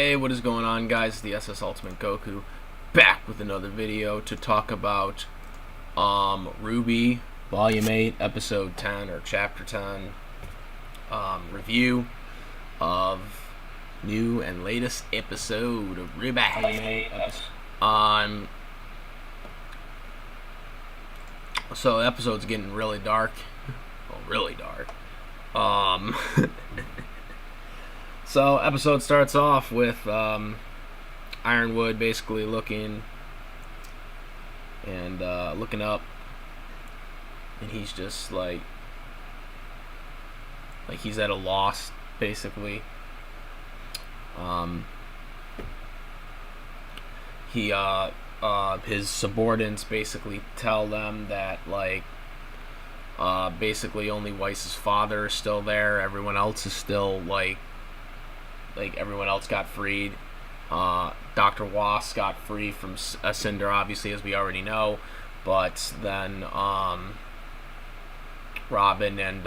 Hey, what is going on, guys? The SS Ultimate Goku back with another video to talk about RWBY Volume 8, Episode 10 or Chapter 10 review of new and latest episode of RWBY. So the episode's getting really dark. Well, really dark. So episode starts off with Ironwood basically looking up, and he's just like he's at a loss basically. His subordinates basically tell them that basically only Weiss's father is still there. Everyone else is still everyone else got freed. Dr. Wass got free from Cinder, obviously, as we already know, but then Robin and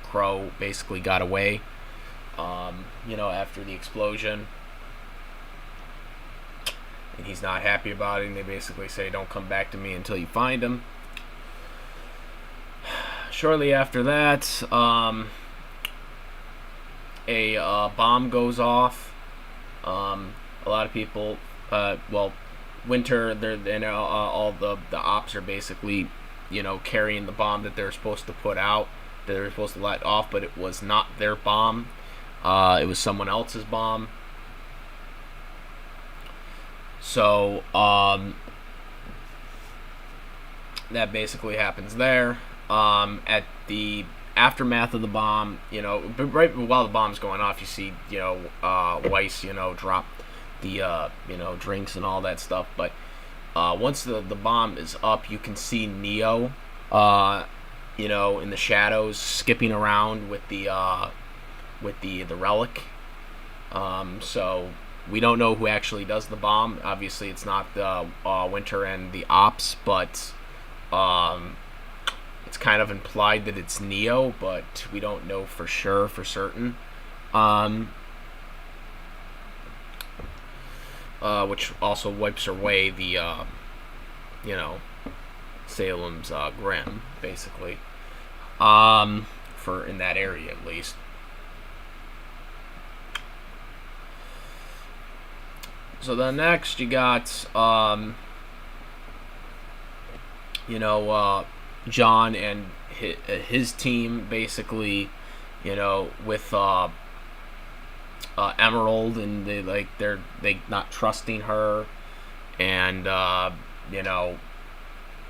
Crow basically got away, after the explosion, and he's not happy about it, and they basically say, don't come back to me until you find him. Shortly after that, a bomb goes off. A lot of people, Winter, all the ops are basically, carrying the bomb that they're supposed to put out, that they're supposed to let off, but it was not their bomb. It was someone else's bomb. So, that basically happens there. At the aftermath of the bomb, but right while the bomb's going off, you see, Weiss, drop the, drinks and all that stuff. But once the bomb is up, you can see Neo, in the shadows, skipping around with the relic. So we don't know who actually does the bomb. Obviously, it's not the Winter and the ops, but it's kind of implied that it's Neo, but we don't know for certain. Which also wipes away the, Salem's Grim, basically. For in that area, at least. So then next you got, John and his team basically, with Emerald, and they're not trusting her, and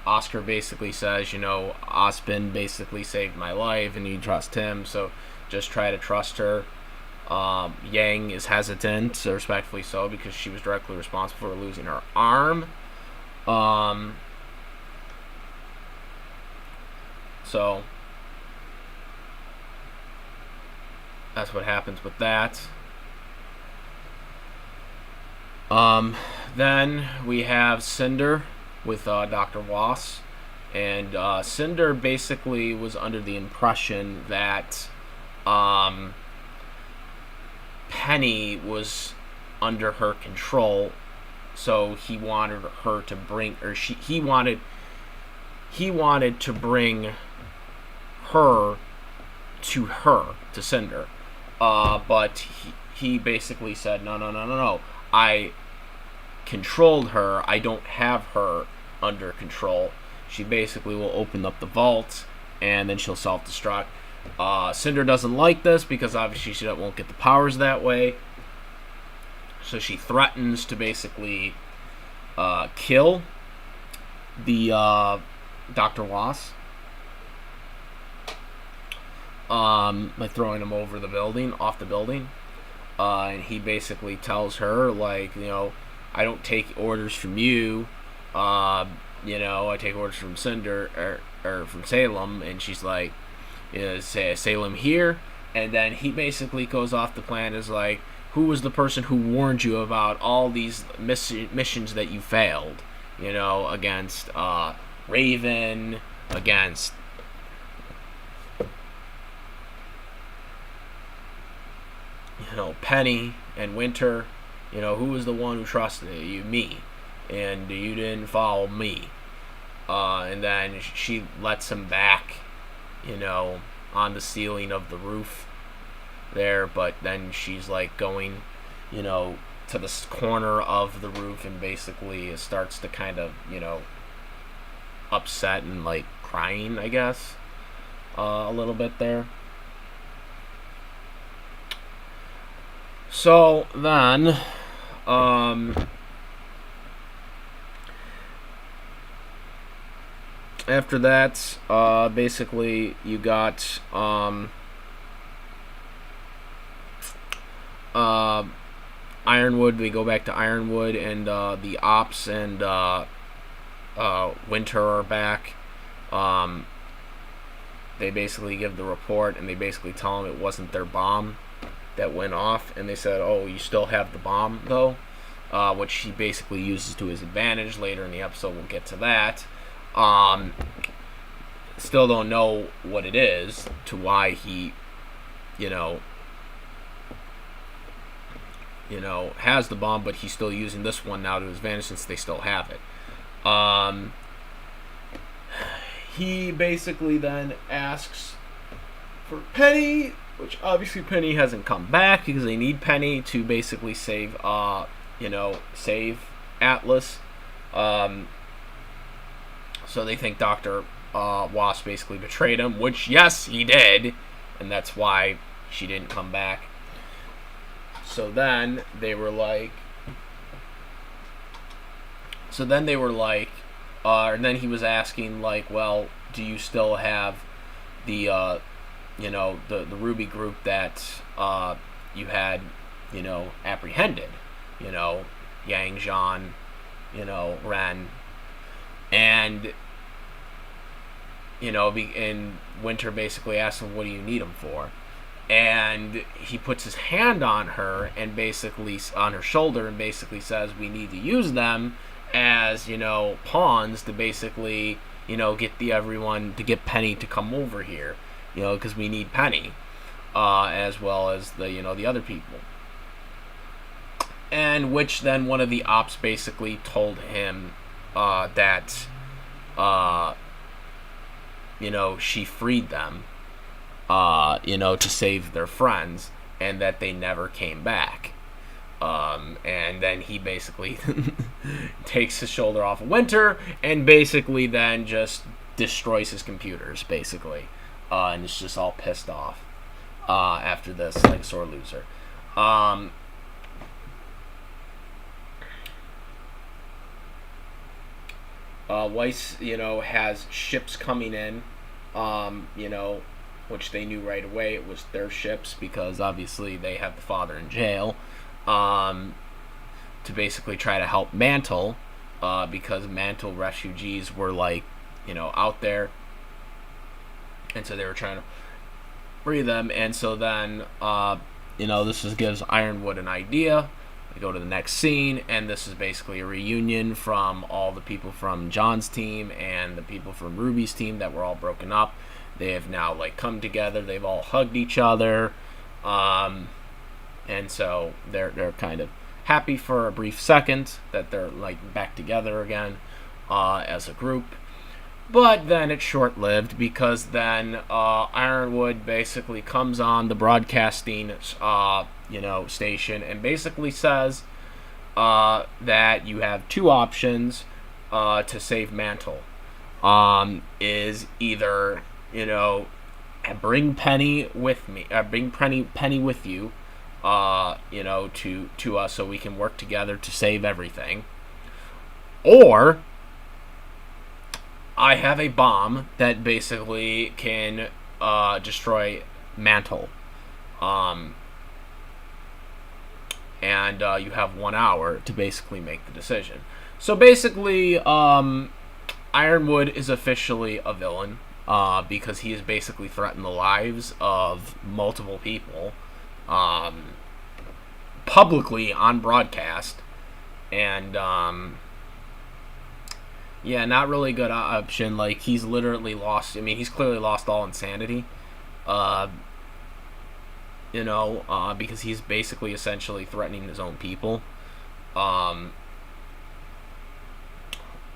Oscar basically says, Osbin basically saved my life and you trust him, so just try to trust her. Yang is hesitant, respectfully so, because she was directly responsible for losing her arm. So that's what happens with that. Then we have Cinder with Dr. Wass, and Cinder basically was under the impression that Penny was under her control, so he wanted her to bring, or he wanted to bring her to Cinder, but he basically said, no, I controlled her, I don't have her under control. She basically will open up the vault, and then she'll self-destruct. Cinder doesn't like this, because obviously she won't get the powers that way, so she threatens to basically kill the Dr. Wass, by throwing him off the building, and he basically tells her, I don't take orders from you, I take orders from Cinder, or from Salem, and she's like, Salem here, and then he basically goes off the plan as who was the person who warned you about all these missions that you failed, against Raven, against Penny and Winter, who was the one who trusted you? Me. And you didn't follow me. And then she lets him back, on the ceiling of the roof there. But then she's like going, to the corner of the roof and basically starts to kind of, upset and like crying, I guess, a little bit there. So then, after that, basically you got Ironwood. We go back to Ironwood, and the Ops and Winter are back. They basically give the report, and they basically tell him it wasn't their bomb that went off, and they said, "Oh, you still have the bomb though," which he basically uses to his advantage later in the episode. We'll get to that. Still don't know what it is, to why he, has the bomb, but he's still using this one now to his advantage since they still have it. He basically then asks for Penny, which obviously Penny hasn't come back because they need Penny to basically save save Atlas. So they think Dr. Wasp basically betrayed him, which, yes, he did, and that's why she didn't come back. So then they were like, and then he was asking, like, well, do you still have the, the RWBY group that you had, apprehended? Yang, Zhan, Ren. And, and Winter basically asks him, what do you need him for? And he puts his hand on her and basically on her shoulder and basically says, we need to use them as, pawns to basically, get Penny to come over here, because we need Penny, as well as the other people. And which then one of the Ops basically told him that she freed them, to save their friends, and that they never came back. And then he basically takes his shoulder off of Winter and basically then just destroys his computers, basically. And is just all pissed off after this, like a sore loser. Weiss, has ships coming in, which they knew right away it was their ships because obviously they have the father in jail, to basically try to help Mantle, because Mantle refugees were out there, and so they were trying to free them. And so then, this gives Ironwood an idea. We go to the next scene, and this is basically a reunion from all the people from John's team and the people from RWBY's team that were all broken up. They have now come together. They've all hugged each other, and so they're kind of happy for a brief second that they're back together again as a group. But then it's short-lived because then Ironwood basically comes on the broadcasting station and basically says that you have two options to save Mantle. Is either bring Penny with me, bring Penny with you, to us so we can work together to save everything, or I have a bomb that basically can destroy Mantle. And you have 1 hour to basically make the decision. So basically, Ironwood is officially a villain because he has basically threatened the lives of multiple people publicly on broadcast. And not really good option. He's literally lost. He's clearly lost all insanity. Because he's basically essentially threatening his own people. Um,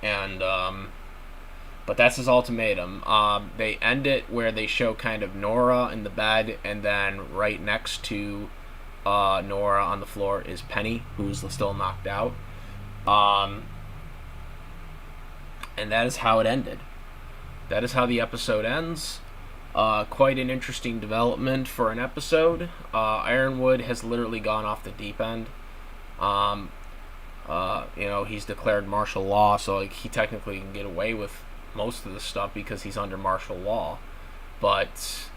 and But that's his ultimatum. They end it where they show kind of Nora in the bed, and then right next to Nora on the floor is Penny, who's still knocked out. Um, and that is how it ended. That is how the episode ends. Quite an interesting development for an episode. Ironwood has literally gone off the deep end. He's declared martial law, so like he technically can get away with most of the stuff because he's under martial law. But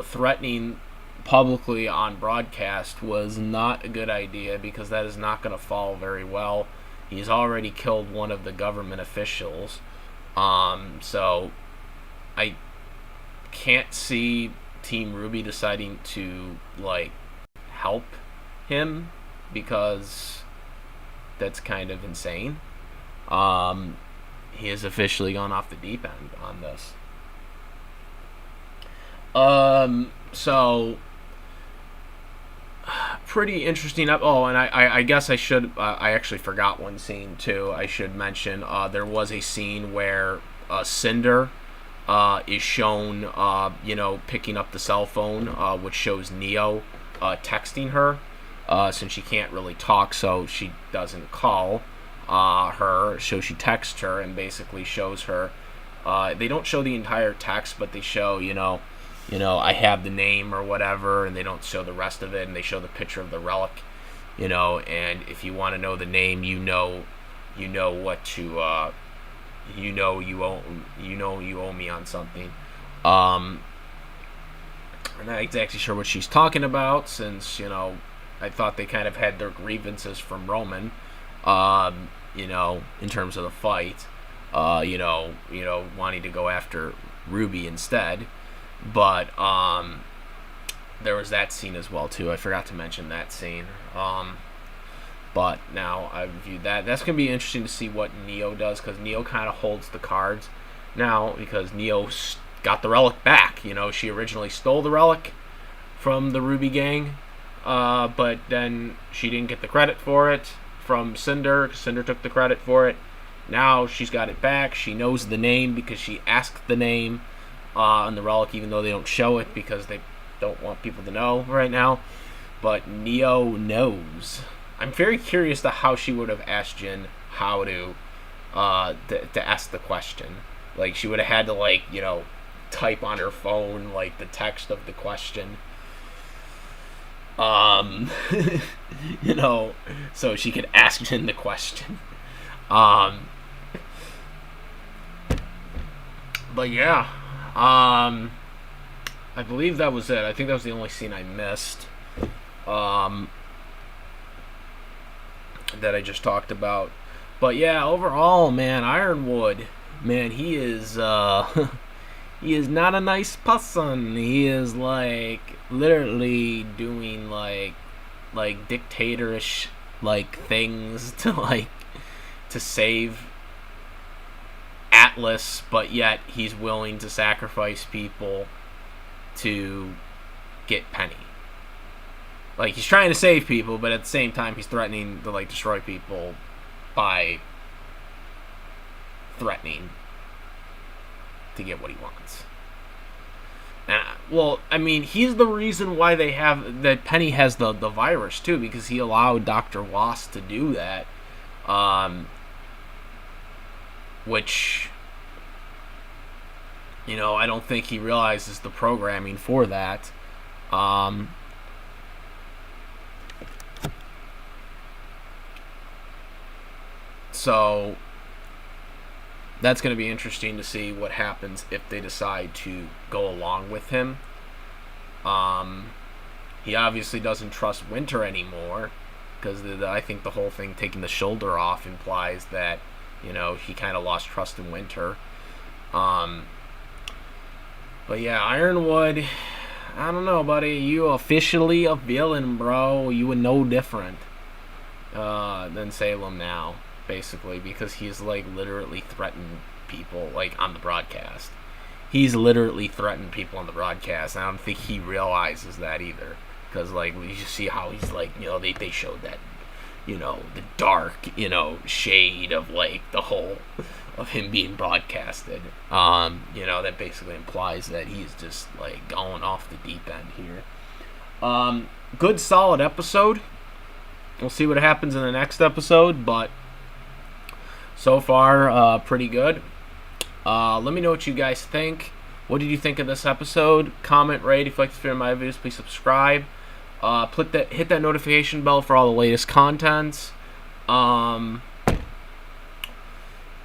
threatening publicly on broadcast was not a good idea because that is not going to fall very well. He's already killed one of the government officials. So I can't see Team RWBY deciding to help him because that's kind of insane. He has officially gone off the deep end on this. So pretty interesting. Oh, and I guess I should. I actually forgot one scene too. I should mention. There was a scene where Cinder is shown, picking up the cell phone, which shows Neo texting her, since she can't really talk, so she doesn't call her. So she texts her and basically shows her. They don't show the entire text, but they show, I have the name or whatever, and they don't show the rest of it, and they show the picture of the relic, and if you want to know the name, you know what to, you owe me on something. I'm not exactly sure what she's talking about, since, I thought they kind of had their grievances from Roman, in terms of the fight, wanting to go after RWBY instead. But there was that scene as well too. I forgot to mention that scene. But now I've viewed that. That's gonna be interesting to see what Neo does, because Neo kind of holds the cards now, because Neo got the relic back. She originally stole the relic from the RWBY gang, but then she didn't get the credit for it from Cinder. Cinder took the credit for it. Now she's got it back. She knows the name because she asked the name on the relic, even though they don't show it because they don't want people to know right now. But Neo knows. I'm very curious to how she would have asked Jin how to ask the question. Like, she would have had to type on her phone the text of the question. So she could ask Jin the question. But yeah. I believe that was it. I think that was the only scene I missed. That I just talked about. But yeah, overall, man, Ironwood, man, he is he is not a nice person. He is literally doing dictatorish things to save Atlas, but yet he's willing to sacrifice people to get Penny. He's trying to save people, but at the same time he's threatening to destroy people by threatening to get what he wants. And he's the reason why that Penny has the virus too, because he allowed Dr. Wasp to do that. Which, I don't think he realizes the programming for that. So that's going to be interesting to see what happens if they decide to go along with him. He obviously doesn't trust Winter anymore, because I think the whole thing taking the shoulder off implies that he kind of lost trust in Winter. But yeah, Ironwood, I don't know, buddy. You officially a villain, bro. You were no different than Salem now, basically, because he's literally threatened people on the broadcast. He's literally threatened people on the broadcast. And I don't think he realizes that either, because you see how he's they showed that the dark, shade of like the whole of him being broadcasted. That basically implies that he's just like going off the deep end here. Good solid episode. We'll see what happens in the next episode, but so far, pretty good. Let me know what you guys think. What did you think of this episode? Comment, rate. If you like to see my videos, please subscribe. Hit that notification bell for all the latest contents. And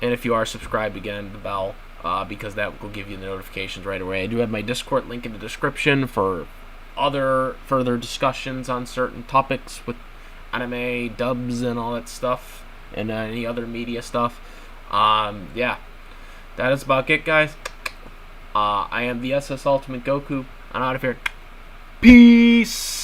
if you are subscribed, again, the bell, because that will give you the notifications right away. I do have my Discord link in the description for other further discussions on certain topics with anime, dubs, and all that stuff, and any other media stuff. Yeah, that is about it, guys. I am the SS Ultimate Goku. I'm out of here. Peace!